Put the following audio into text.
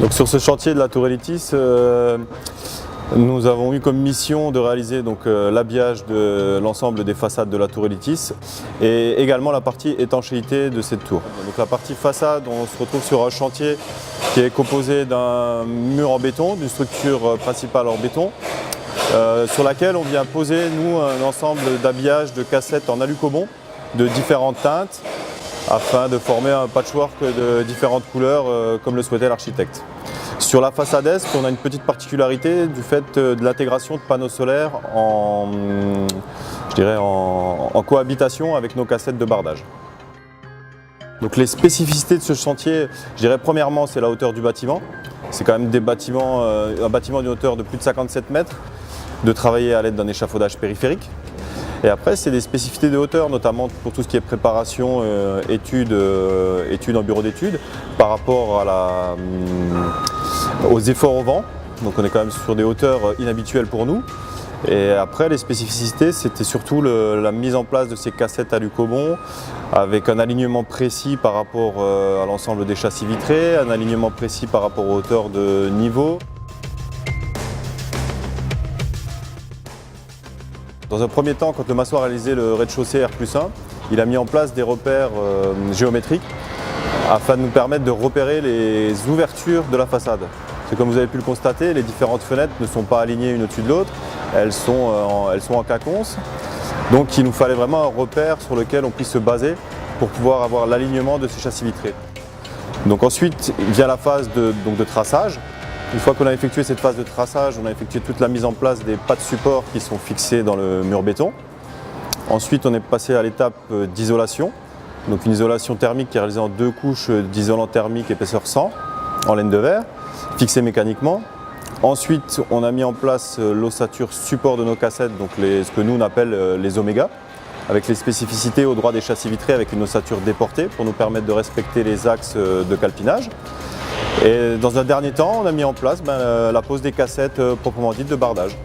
Donc sur ce chantier de la Tour Elitis, nous avons eu comme mission de réaliser l'habillage de l'ensemble des façades de la Tour Elitis et également la partie étanchéité de cette tour. Donc la partie façade, on se retrouve sur un chantier qui est composé d'un mur en béton, d'une structure principale en béton, sur laquelle on vient poser nous un ensemble d'habillage de cassettes en alucobond de différentes teintes afin de former un patchwork de différentes couleurs comme le souhaitait l'architecte. Sur la façade est, on a une petite particularité du fait de l'intégration de panneaux solaires en cohabitation avec nos cassettes de bardage. Donc les spécificités de ce chantier, je dirais premièrement c'est la hauteur du bâtiment. C'est quand même un bâtiment d'une hauteur de plus de 57 mètres, de travailler à l'aide d'un échafaudage périphérique. Et après, c'est des spécificités de hauteur, notamment pour tout ce qui est préparation, études en bureau d'études, par rapport aux efforts au vent. Donc on est quand même sur des hauteurs inhabituelles pour nous. Et après, les spécificités, c'était surtout la mise en place de ces cassettes alucobond, avec un alignement précis par rapport à l'ensemble des châssis vitrés, un alignement précis par rapport aux hauteurs de niveau. Dans un premier temps, quand le maçon a réalisé le rez-de-chaussée R+1, il a mis en place des repères géométriques afin de nous permettre de repérer les ouvertures de la façade. Parce que comme vous avez pu le constater, les différentes fenêtres ne sont pas alignées une au-dessus de l'autre, elles sont en quinconce. Donc il nous fallait vraiment un repère sur lequel on puisse se baser pour pouvoir avoir l'alignement de ces châssis vitrés. Donc ensuite vient la phase de traçage. Une fois qu'on a effectué cette phase de traçage, on a effectué toute la mise en place des pas de support qui sont fixés dans le mur béton. Ensuite, on est passé à l'étape d'isolation. Donc une isolation thermique qui est réalisée en 2 couches d'isolant thermique épaisseur 100 en laine de verre, fixée mécaniquement. Ensuite, on a mis en place l'ossature support de nos cassettes, donc ce que nous on appelle les oméga, avec les spécificités au droit des châssis vitrés avec une ossature déportée pour nous permettre de respecter les axes de calpinage. Et dans un dernier temps, on a mis en place la pose des cassettes proprement dites de bardage.